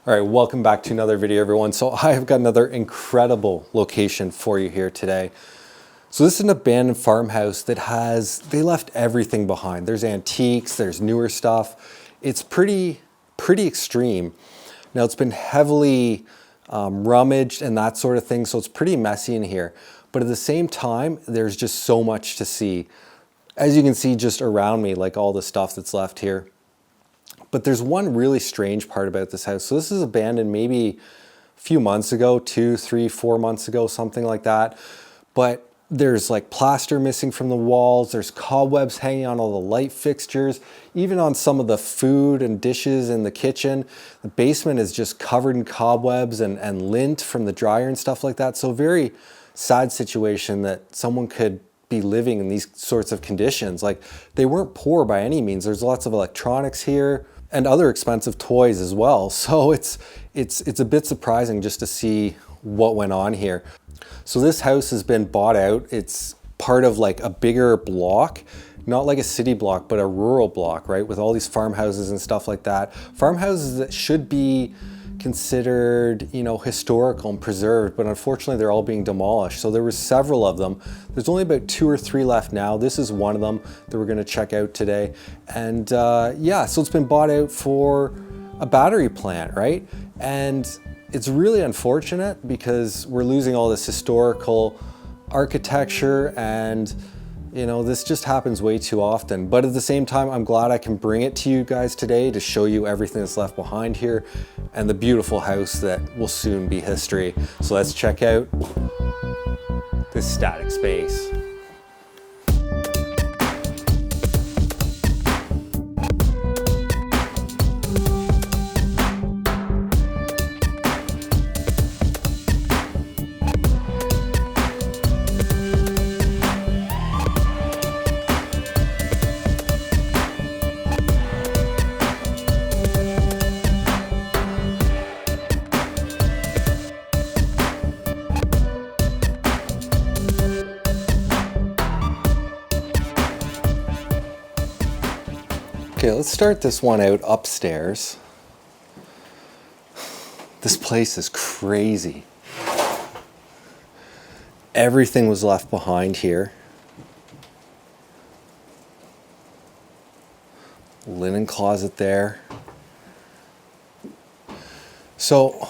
All right, welcome back to another video, everyone. So I have got another incredible location for you here today. So this is an abandoned farmhouse that they left everything behind. There's antiques, there's newer stuff. It's pretty extreme. Now it's been heavily rummaged and that sort of thing, so it's pretty messy in here. But at the same time, there's just so much to see. As you can see just around me, like all the stuff that's left here. But there's one really strange part about this house. So this is abandoned maybe a few months ago, 2, 3, 4 months ago, something like that. But there's like plaster missing from the walls. There's cobwebs hanging on all the light fixtures, even on some of the food and dishes in the kitchen. The basement is just covered in cobwebs and lint from the dryer and stuff like that. So very sad situation that someone could be living in these sorts of conditions. Like, they weren't poor by any means. There's lots of electronics here and other expensive toys as well. So it's a bit surprising just to see what went on here. So this house has been bought out. It's part of like a bigger block, not like a city block, but a rural block, right? With all these farmhouses and stuff like that. Farmhouses that should be considered, you know, historical and preserved, but unfortunately they're all being demolished. So there were several of them. There's only about 2 or 3 left now. This is one of them that we're going to check out today. And yeah, so it's been bought out for a battery plant, right? And it's really unfortunate because we're losing all this historical architecture, and you know, this just happens way too often. But at the same time, I'm glad I can bring it to you guys today to show you everything that's left behind here and the beautiful house that will soon be history. So let's check out this static space. Okay, let's start this one out upstairs. This place is crazy. Everything was left behind here. Linen closet there. So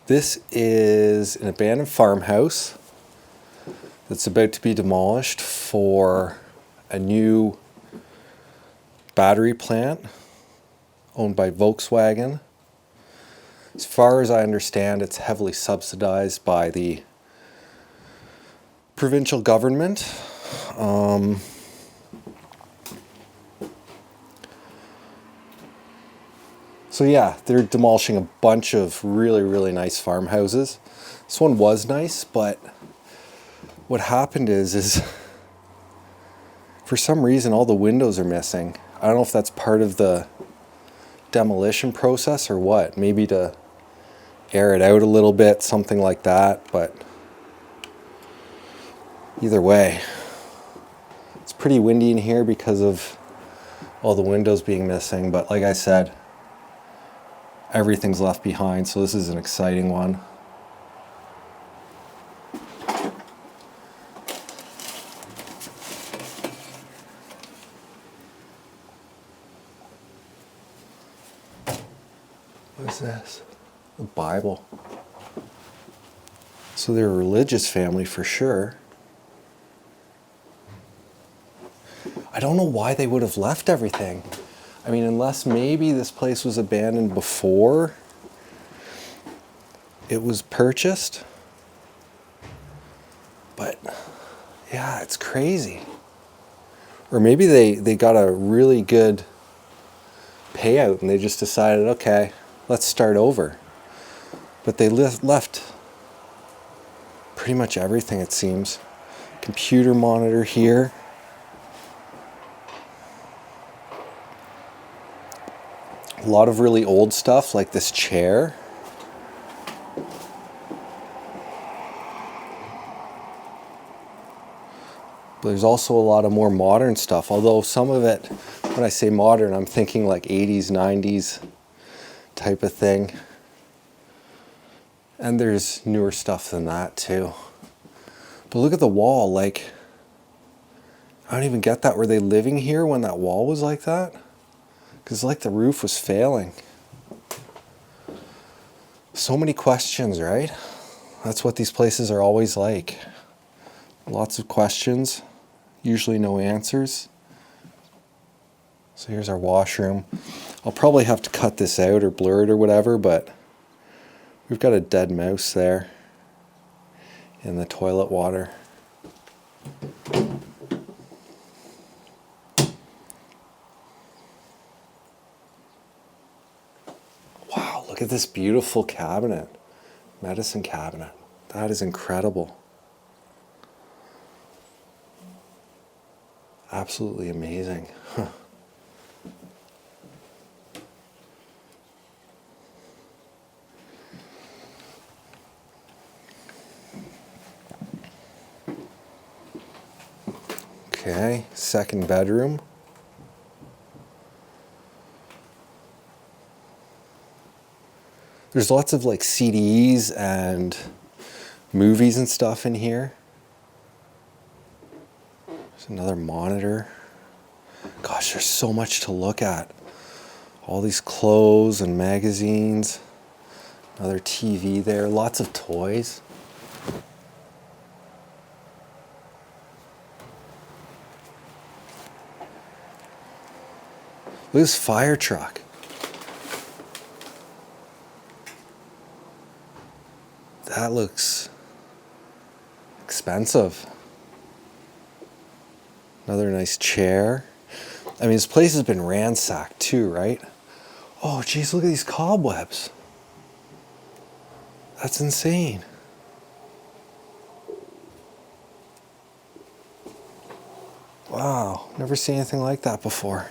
this is an abandoned farmhouse that's about to be demolished for a new battery plant owned by Volkswagen. As far as I understand, it's heavily subsidized by the provincial government. So yeah, they're demolishing a bunch of really nice farmhouses. This one was nice, but what happened is for some reason all the windows are missing. I don't know if that's part of the demolition process or what. Maybe to air it out a little bit, something like that. But either way, it's pretty windy in here because of all the windows being missing. But like I said, everything's left behind, so this is an exciting one. What is this? The Bible. So they're a religious family for sure. I don't know why they would have left everything. I mean, unless maybe this place was abandoned before it was purchased. But yeah, it's crazy. Or maybe they got a really good payout and they just decided, okay, let's start over. But they left pretty much everything, it seems. Computer monitor here. A lot of really old stuff, like this chair. But there's also a lot of more modern stuff, although some of it, when I say modern, I'm thinking like 80s, 90s type of thing. And there's newer stuff than that too. But look at the wall, like, I don't even get that. Were they living here when that wall was like that? Because like the roof was failing. So many questions, right? That's what these places are always like. Lots of questions, usually no answers. So here's our washroom. I'll probably have to cut this out or blur it or whatever, but we've got a dead mouse there in the toilet water. Wow, look at this beautiful cabinet. Medicine cabinet. That is incredible. Absolutely amazing. Huh. Okay, second bedroom. There's lots of like CDs and movies and stuff in here. There's another monitor. Gosh, there's so much to look at. All these clothes and magazines. Another TV there. Lots of toys. Look at this fire truck. That looks expensive. Another nice chair. I mean, this place has been ransacked too, right? Oh, geez, look at these cobwebs. That's insane. Wow, never seen anything like that before.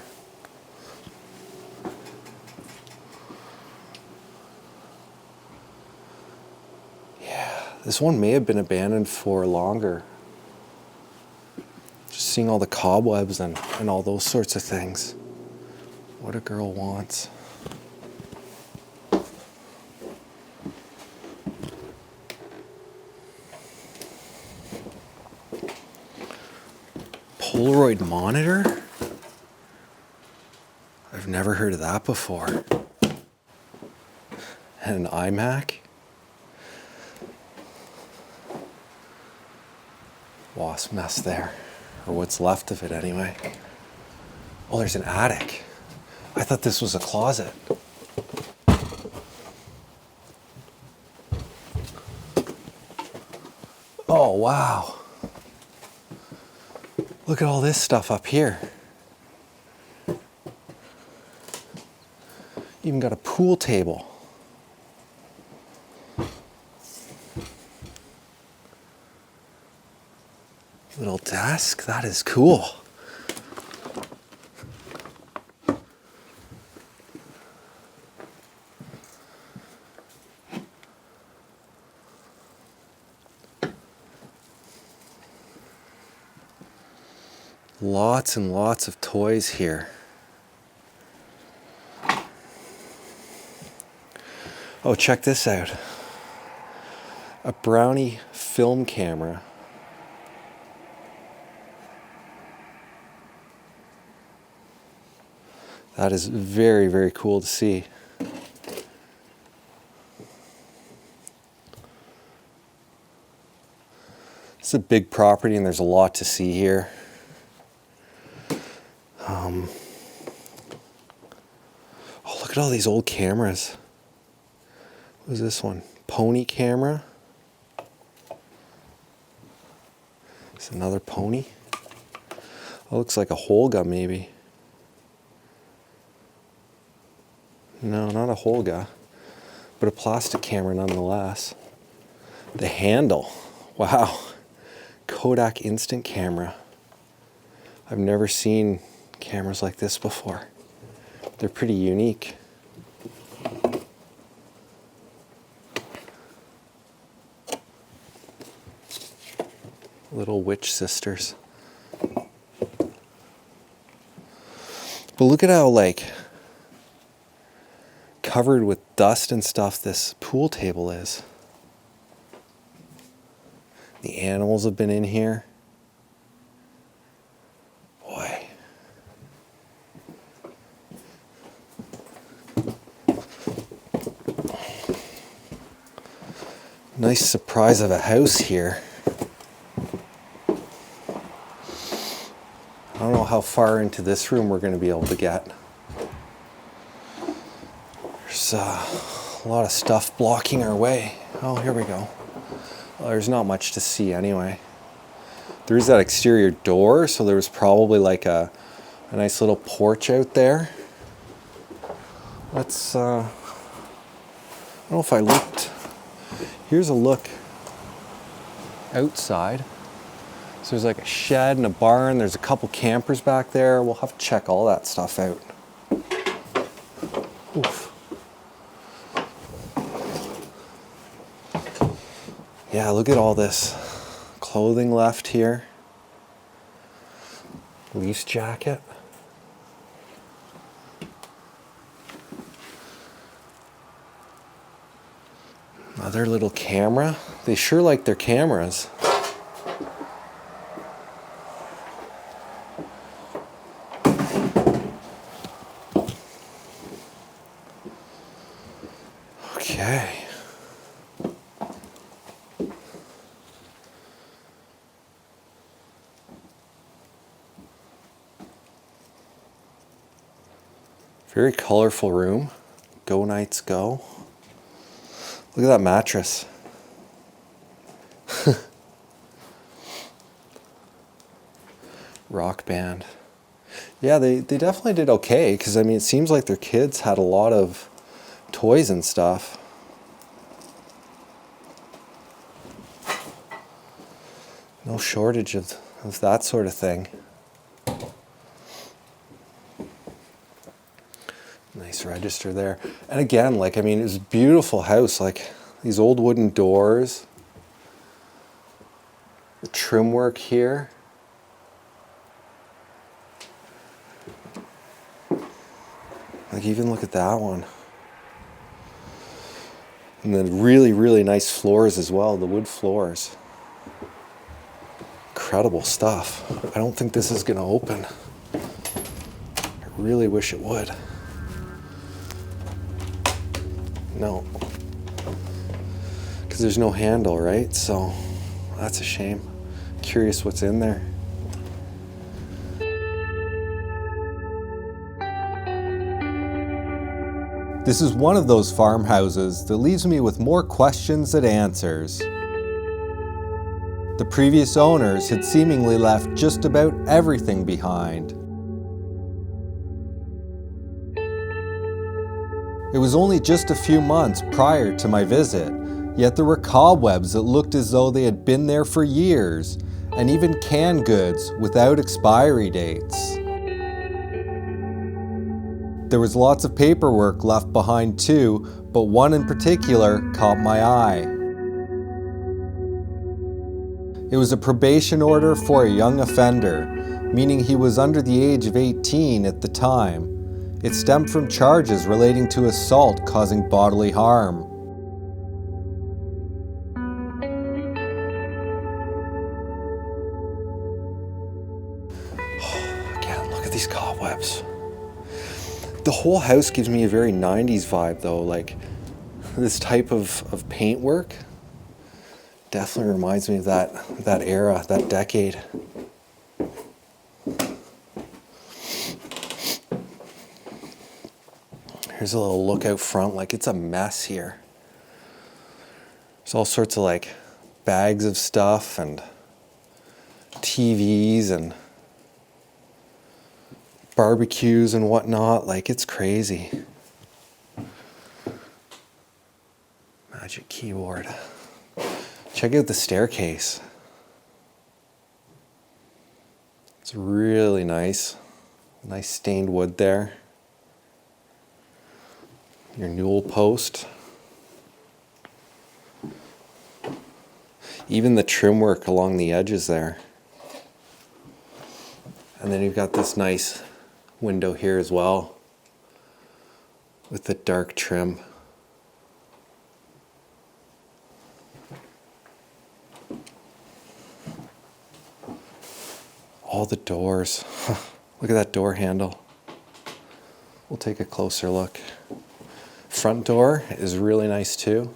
This one may have been abandoned for longer. Just seeing all the cobwebs and all those sorts of things. What a girl wants. Polaroid monitor? I've never heard of that before. And an iMac? Wasp nest there, or what's left of it anyway. Oh, there's an attic. I thought this was a closet. Oh, wow. Look at all this stuff up here. Even got a pool table. Little desk, that is cool. Lots and lots of toys here. Oh, check this out. A Brownie film camera. That is very, very cool to see. It's a big property and there's a lot to see here. Oh, look at all these old cameras. What is this one? Pony camera. It's another pony. Oh, looks like a Holga maybe. No, not a Holga, but a plastic camera nonetheless. The handle, wow. Kodak instant camera. I've never seen cameras like this before. They're pretty unique. Little witch sisters. But look at how like covered with dust and stuff this pool table is. The animals have been in here. Boy. Nice surprise of a house here. I don't know how far into this room we're going to be able to get. There's a lot of stuff blocking our way. Oh, here we go. Well, there's not much to see anyway. There is that exterior door, so there was probably like a nice little porch out there. Let's, I don't know if I looked. Here's a look outside. So there's like a shed and a barn. There's a couple campers back there. We'll have to check all that stuff out. Oof. Yeah, look at all this clothing left here. Leaf jacket. Another little camera. They sure like their cameras. Okay. Very colorful room. Go Knights go. Look at that mattress. Rock band. Yeah, they definitely did okay, because I mean, it seems like their kids had a lot of toys and stuff. No shortage of that sort of thing. Nice register there. And again, like, I mean, it was a beautiful house, like these old wooden doors, the trim work here. Like, even look at that one. And then really, really nice floors as well, the wood floors. Incredible stuff. I don't think this is going to open. I really wish it would. No. Because there's no handle, right? So that's a shame. Curious what's in there. This is one of those farmhouses that leaves me with more questions than answers. The previous owners had seemingly left just about everything behind. It was only just a few months prior to my visit, yet there were cobwebs that looked as though they had been there for years, and even canned goods without expiry dates. There was lots of paperwork left behind too, but one in particular caught my eye. It was a probation order for a young offender, meaning he was under the age of 18 at the time. It stemmed from charges relating to assault causing bodily harm. Again, look at these cobwebs. The whole house gives me a very 90s vibe though, like this type of paintwork. Definitely reminds me of that era, that decade. Here's a little look out front, like it's a mess here. There's all sorts of like bags of stuff and TVs and barbecues and whatnot, like it's crazy. Magic keyboard. Check out the staircase. It's really nice. Nice stained wood there. Your newel post. Even the trim work along the edges there. And then you've got this nice window here as well, with the dark trim. All the doors. Look at that door handle. We'll take a closer look. Front door is really nice too.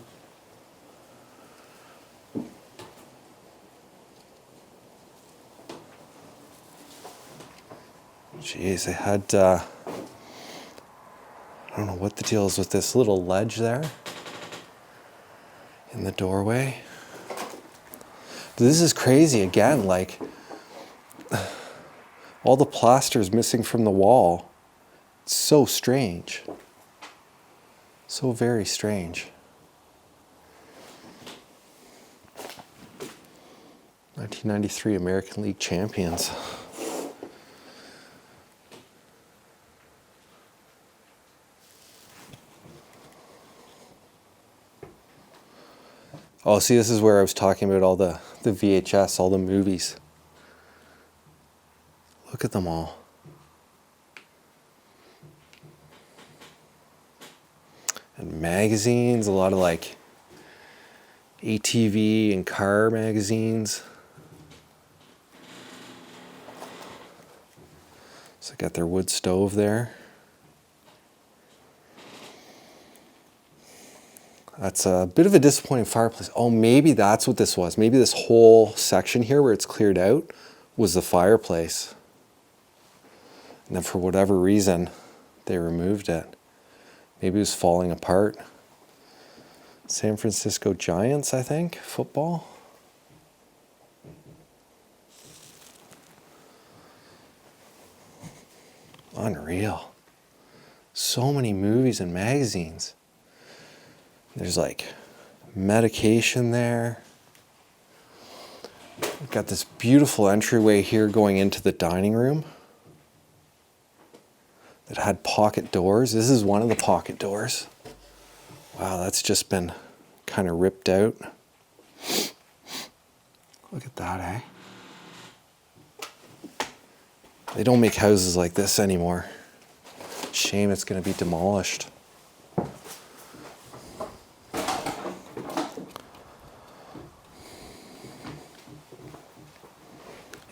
Jeez, they had, I don't know what the deal is with this little ledge there in the doorway. But this is crazy again, like all the plaster is missing from the wall. It's so strange. So very strange. 1993 American League champions. Oh, see, this is where I was talking about all the VHS, all the movies. Look at them all. And magazines, a lot of like ATV and car magazines. So got their wood stove there. That's a bit of a disappointing fireplace. Oh, maybe that's what this was. Maybe this whole section here where it's cleared out was the fireplace. And then for whatever reason, they removed it. Maybe it was falling apart. San Francisco Giants, I think, football. Unreal. So many movies and magazines. There's like medication there. We've got this beautiful entryway here going into the dining room that had pocket doors. This is one of the pocket doors. Wow, that's just been kind of ripped out. Look at that, eh? They don't make houses like this anymore. Shame it's going to be demolished.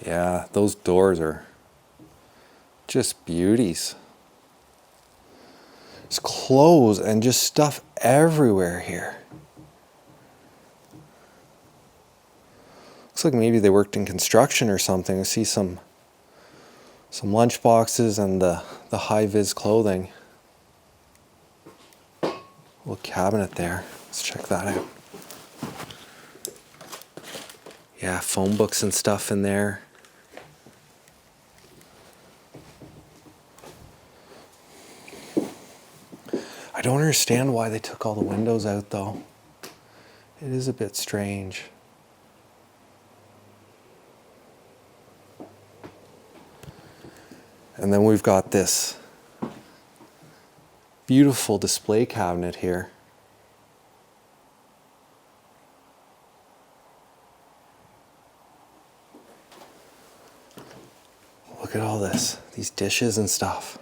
Yeah, those doors are just beauties. There's clothes and just stuff everywhere here. Looks like maybe they worked in construction or something. I see some lunch boxes and the high-vis clothing. Little cabinet there. Let's check that out. Yeah, phone books and stuff in there. I don't understand why they took all the windows out though. It is a bit strange. And then we've got this beautiful display cabinet here. Look at all this, these dishes and stuff.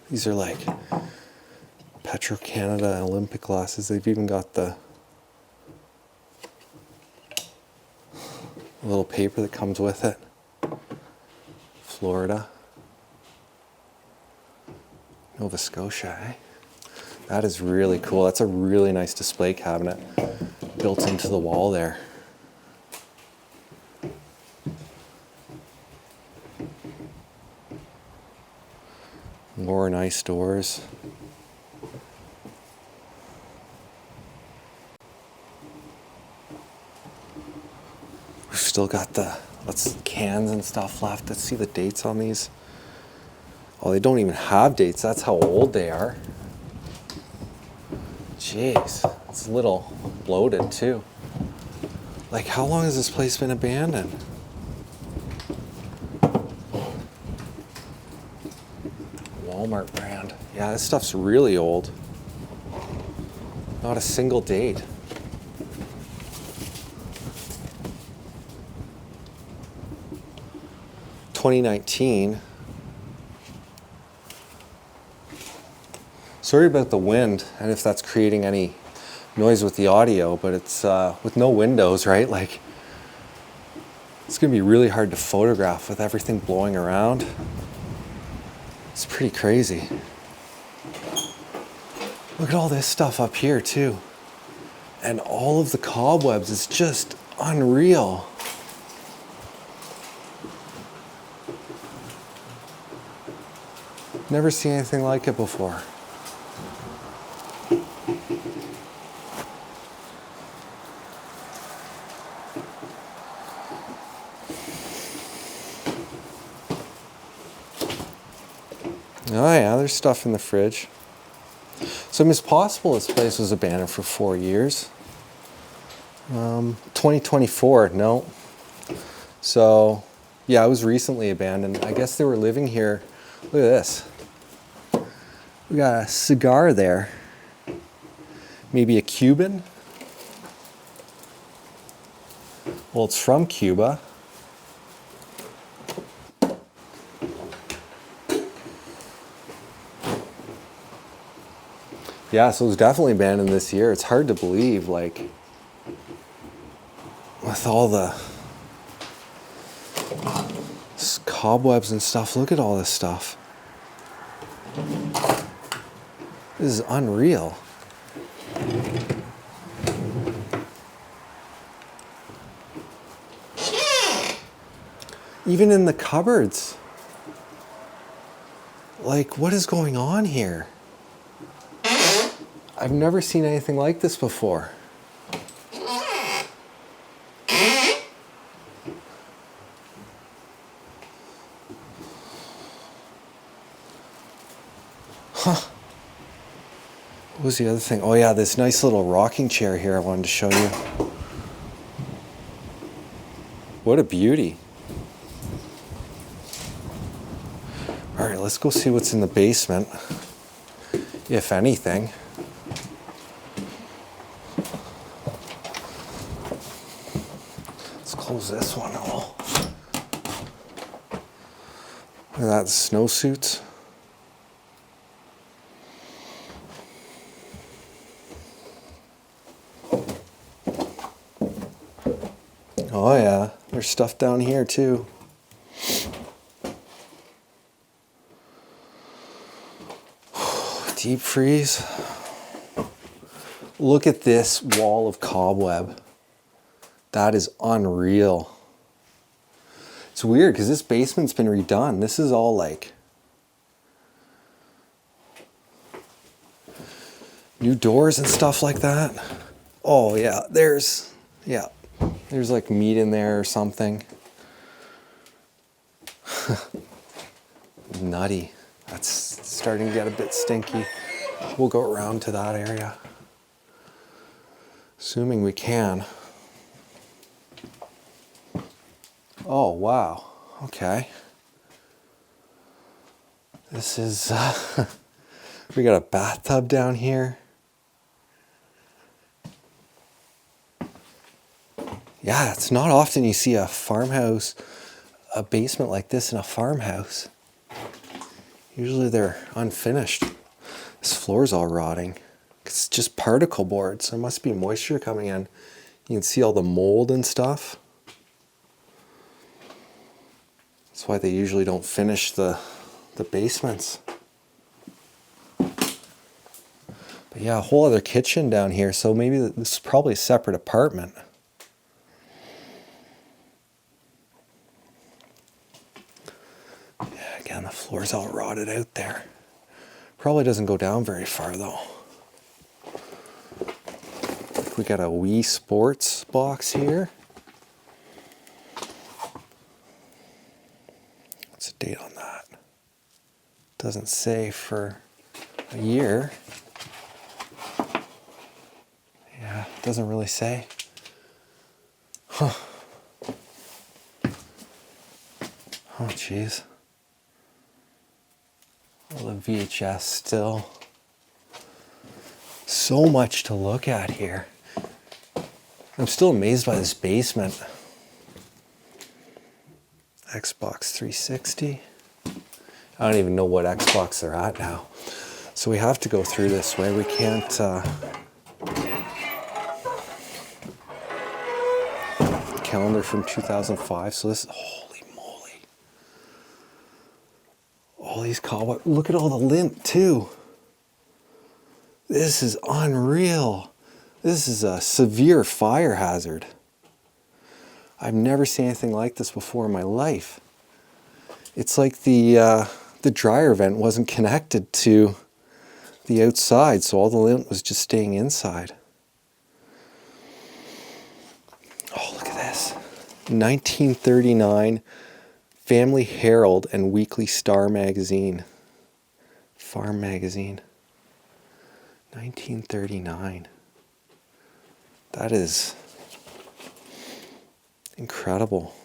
These are like Petro-Canada Olympic glasses. They've even got the little paper that comes with it. Florida. Nova Scotia, eh? That is really cool. That's a really nice display cabinet built into the wall there. More nice doors. We've still got the cans and stuff left. Let's see the dates on these. Oh, they don't even have dates. That's how old they are. Jeez, it's a little bloated too. Like, how long has this place been abandoned? Walmart brand. Yeah, this stuff's really old. Not a single date. 2019. Sorry about the wind and if that's creating any noise with the audio, but it's with no windows, right? Like, it's gonna be really hard to photograph with everything blowing around. It's pretty crazy. Look at all this stuff up here too. And all of the cobwebs, it's just unreal. Never seen anything like it before. Oh yeah, there's stuff in the fridge. So it's possible this place was abandoned for 4 years. 2024, no. So yeah, it was recently abandoned. I guess they were living here. Look at this. We got a cigar there. Maybe a Cuban. Well, it's from Cuba. Yeah, so it was definitely abandoned this year. It's hard to believe, like, with all the cobwebs and stuff. Look at all this stuff. This is unreal. Even in the cupboards. Like, what is going on here? I've never seen anything like this before. Huh. What was the other thing? Oh yeah, this nice little rocking chair here I wanted to show you. What a beauty. All right, let's go see what's in the basement, if anything. Let's close this one. Oh. Look at that, snowsuits. Oh yeah, there's stuff down here too. Deep freeze. Look at this wall of cobweb. That is unreal. It's weird because this basement's been redone. This is all like new doors and stuff like that. Oh yeah, there's like meat in there or something. Nutty. That's starting to get a bit stinky. We'll go around to that area. Assuming we can. Oh, wow. Okay. This is, we got a bathtub down here. Yeah, it's not often you see a farmhouse, a basement like this in a farmhouse. Usually they're unfinished. This floor's all rotting. It's just particle boards. There must be moisture coming in. You can see all the mold and stuff. That's why they usually don't finish the basements. But yeah, a whole other kitchen down here. So maybe this is probably a separate apartment. Yeah, again, the floor's all rotted out there. Probably doesn't go down very far though. We got a Wii Sports box here. What's the date on that? Doesn't say for a year. Yeah, doesn't really say. Huh. Oh, jeez. All the VHS still. So much to look at here. I'm still amazed by this basement. Xbox 360. I don't even know what Xbox they're at now. So we have to go through this way. We can't... calendar from 2005. So this is... Holy moly. All these cobwebs. Look at all the lint too. This is unreal. This is a severe fire hazard. I've never seen anything like this before in my life. It's like the dryer vent wasn't connected to the outside, so all the lint was just staying inside. Oh, look at this. 1939 Family Herald and Weekly Star magazine. Farm magazine. 1939. That is incredible.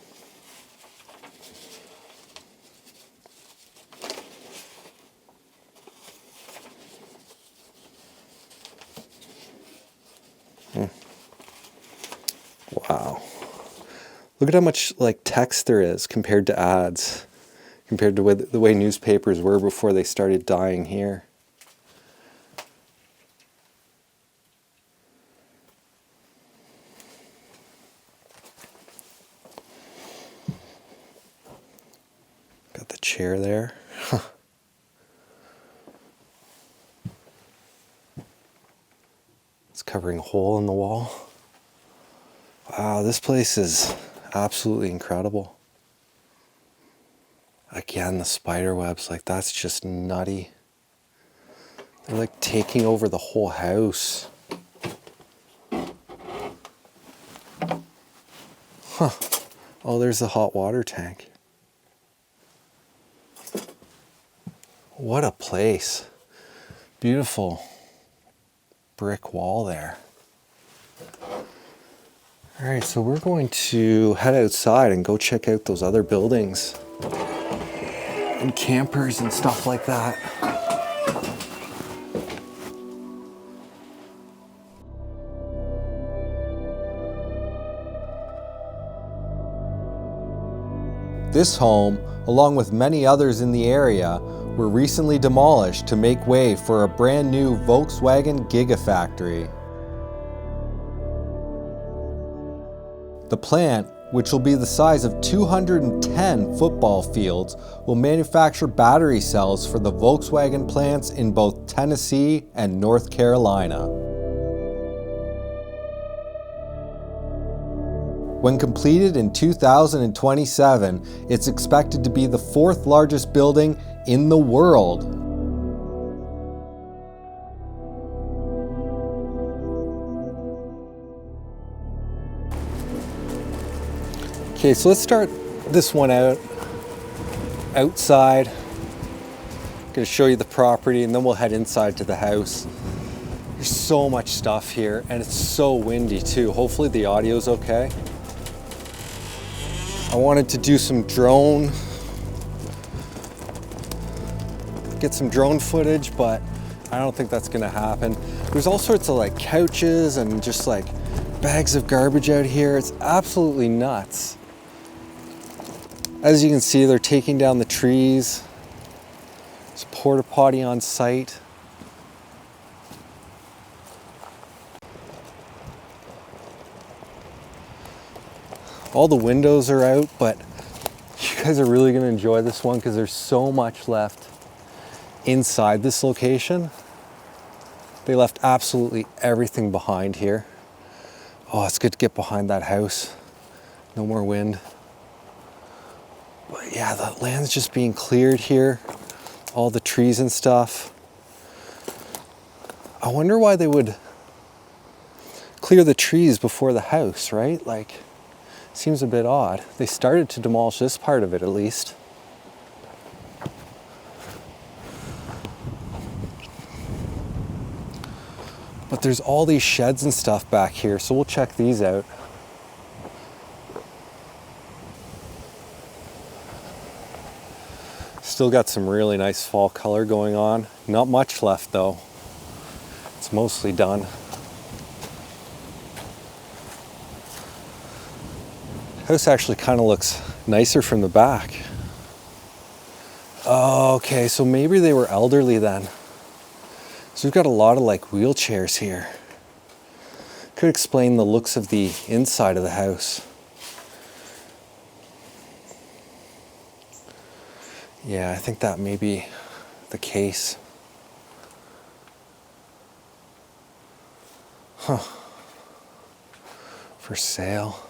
Wow. Look at how much like text there is compared to ads, compared to the way newspapers were before they started dying here. Got the chair there. It's covering a hole in the wall. Wow, this place is absolutely incredible. Again, the spider webs, like that's just nutty. They're like taking over the whole house. Huh. Oh, there's the hot water tank. What a place. Beautiful brick wall there. All right, so we're going to head outside and go check out those other buildings and campers and stuff like that. This home, along with many others in the area, were recently demolished to make way for a brand new Volkswagen gigafactory. The plant, which will be the size of 210 football fields, will manufacture battery cells for the Volkswagen plants in both Tennessee and North Carolina. When completed in 2027, it's expected to be the fourth largest building in the world. Okay, so let's start this one out outside. I'm gonna show you the property and then we'll head inside to the house. There's so much stuff here and it's so windy too. Hopefully the audio's okay. I wanted to do some get some drone footage, but I don't think that's gonna happen. There's all sorts of like couches and just like bags of garbage out here. It's absolutely nuts. As you can see, they're taking down the trees. There's a porta potty on site. All the windows are out, but you guys are really gonna enjoy this one because there's so much left inside this location. They left absolutely everything behind here. Oh, it's good to get behind that house. No more wind. But yeah, the land's just being cleared here. All the trees and stuff. I wonder why they would clear the trees before the house, right? Like, seems a bit odd. They started to demolish this part of it at least. But there's all these sheds and stuff back here, so we'll check these out. Still got some really nice fall color going on. Not much left though. It's mostly done. House actually kind of looks nicer from the back. Oh, okay, so maybe they were elderly then. So we've got a lot of like wheelchairs here. Could explain the looks of the inside of the house. Yeah, I think that may be the case. Huh. For sale.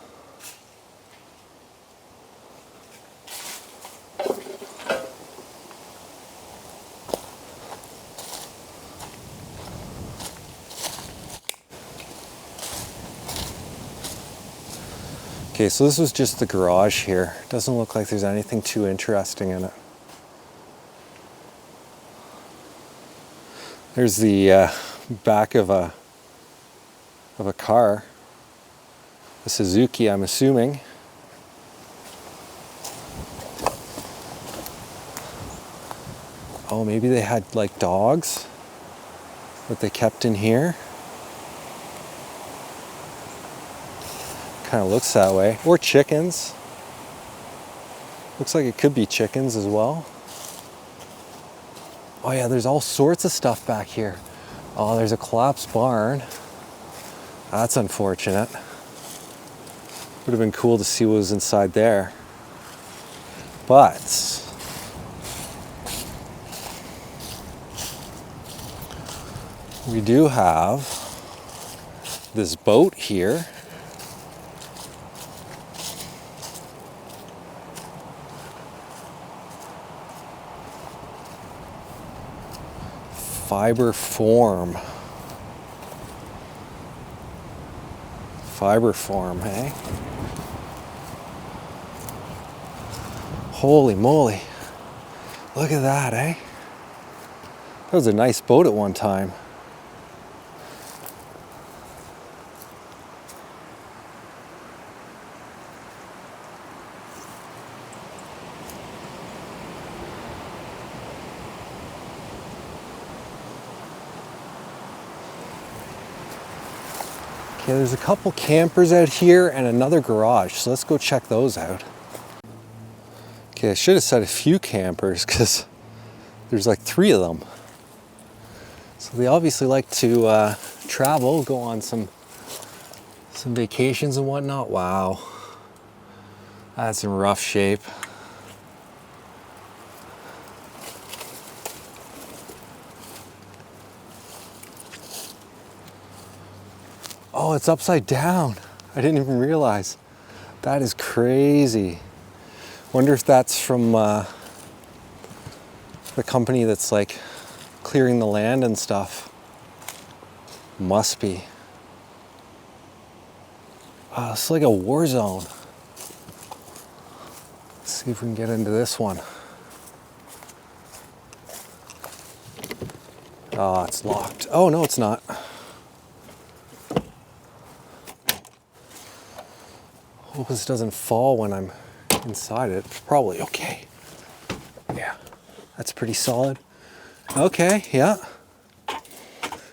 Okay, so this was just the garage here. Doesn't look like there's anything too interesting in it. There's the back of a car, a Suzuki, I'm assuming. Oh, maybe they had like dogs that they kept in here. Kind of looks that way. Or chickens. Looks like it could be chickens as well. Oh yeah, there's all sorts of stuff back here. Oh, there's a collapsed barn. That's unfortunate. Would have been cool to see what was inside there. But we do have this boat here. Fiber form, hey? Holy moly. Look at that, eh? That was a nice boat at one time. Okay, there's a couple campers out here and another garage, so let's go check those out. Okay, I should have said a few campers because there's like 3 of them. So they obviously like to travel, go on some vacations and whatnot. Wow, that's in rough shape. Oh, it's upside down. I didn't even realize. That is crazy. Wonder if that's from the company that's like clearing the land and stuff. Must be. Wow, it's like a war zone. Let's see if we can get into this one. Oh, it's locked. Oh, no, it's not. Hope this doesn't fall when I'm inside it. It's probably okay. Yeah, that's pretty solid. Okay, yeah.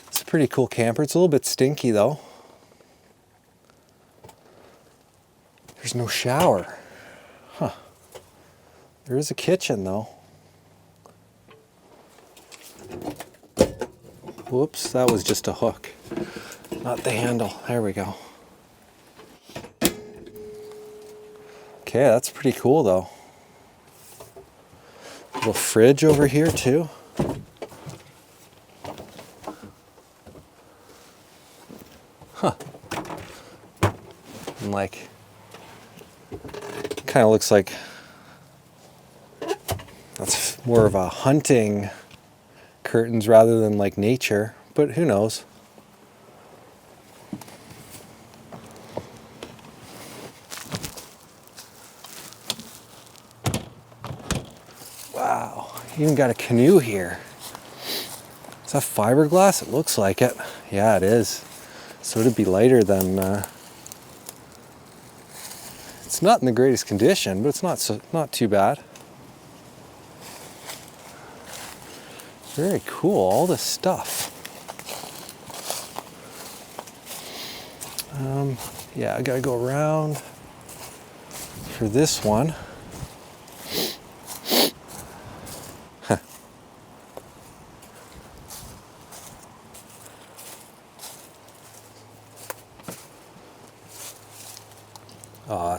It's a pretty cool camper. It's a little bit stinky though. There's no shower. Huh. There is a kitchen though. Whoops, that was just a hook, not the handle. There we go. Okay, that's pretty cool though. Little fridge over here too. Huh. And like, kind of looks like that's more of a hunting curtains rather than like nature, but who knows? Wow, even got a canoe here. Is that fiberglass? It looks like it. Yeah, it is. So it'd be lighter than, it's not in the greatest condition, but it's not too bad. Very cool, all this stuff. Yeah, I gotta go around for this one.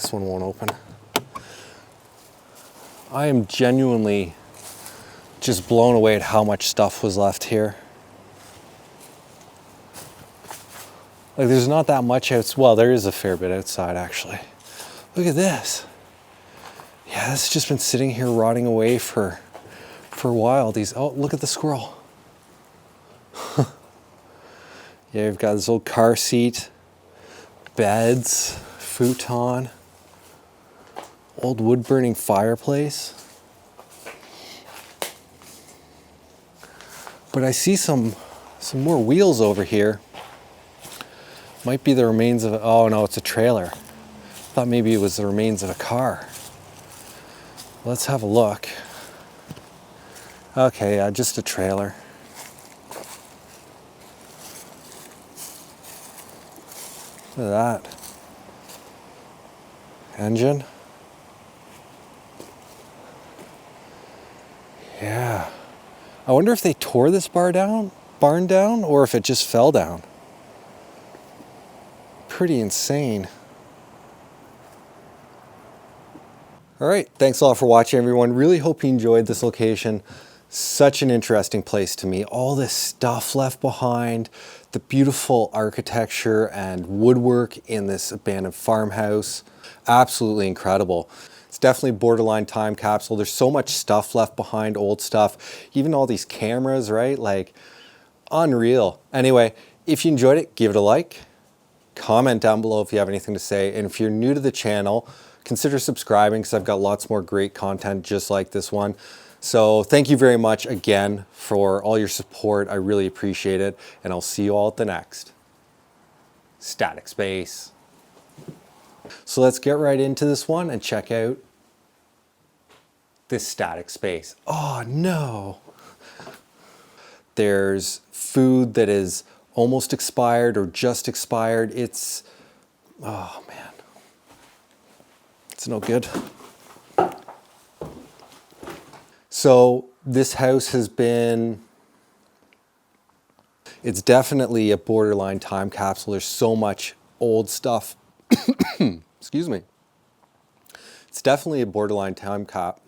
this one won't open. I am genuinely just blown away at how much stuff was left here. Like, there's not that much well, there is a fair bit outside actually. Look at this. Yeah, this has just been sitting here rotting away for a while. Oh, look at the squirrel. Yeah, we've got this old car seat, beds, futon, old wood burning fireplace. But I see some more wheels over here. Might be the remains of, oh no, it's a trailer. Thought maybe it was the remains of a car. Let's have a look. Okay, yeah, just a trailer. Look at that. Engine. Yeah. I wonder if they tore this barn down, or if it just fell down. Pretty insane. All right, thanks a lot for watching, everyone. Really hope you enjoyed this location. Such an interesting place to me. All this stuff left behind, the beautiful architecture and woodwork in this abandoned farmhouse. Absolutely incredible. It's definitely borderline time capsule. There's so much stuff left behind, old stuff. Even all these cameras, right? Like, unreal. Anyway, if you enjoyed it, give it a like. Comment down below if you have anything to say. And if you're new to the channel, consider subscribing because I've got lots more great content just like this one. So thank you very much again for all your support. I really appreciate it. And I'll see you all at the next Static Space. So let's get right into this one and check out this static space. Oh no. There's food that is almost expired or just expired. Oh man. It's no good. So this house has been, it's definitely a borderline time capsule. There's so much old stuff. Excuse me. It's definitely a borderline time cap.